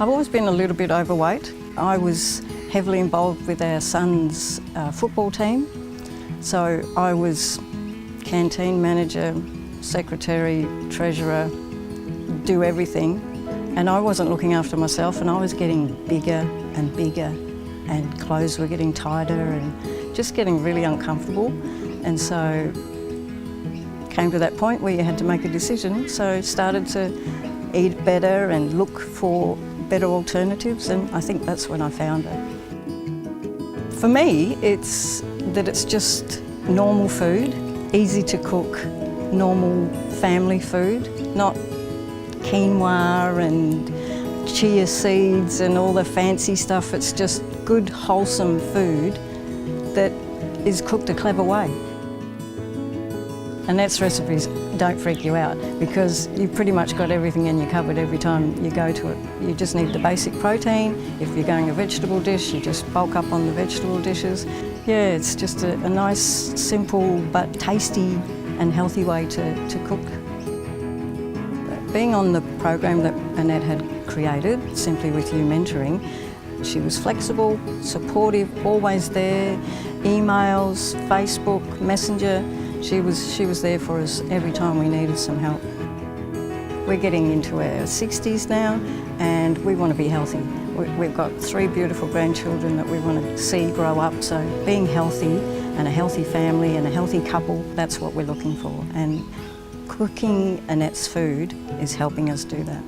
I've always been a little bit overweight. I was heavily involved with our son's football team. So I was canteen manager, secretary, treasurer, do everything. And I wasn't looking after myself, and I was getting bigger and bigger, and clothes were getting tighter and just getting really uncomfortable. And so came to that point where you had to make a decision. So started to eat better and look for better alternatives, and I think that's when I found it. For me, it's just normal food, easy to cook, normal family food, not quinoa and chia seeds and all the fancy stuff. It's just good, wholesome food that is cooked a clever way. Annette's recipes don't freak you out because you've pretty much got everything in your cupboard every time you go to it. You just need the basic protein. If you're going a vegetable dish, you just bulk up on the vegetable dishes. Yeah, it's just a nice, simple but tasty and healthy way to cook. Being on the program that Annette had created, Symply With You Mentoring, she was flexible, supportive, always there, emails, Facebook, Messenger. She was there for us every time we needed some help. We're getting into our 60s now and we want to be healthy. We've got 3 beautiful grandchildren that we want to see grow up, so being healthy and a healthy family and a healthy couple, that's what we're looking for. And cooking Annette's food is helping us do that.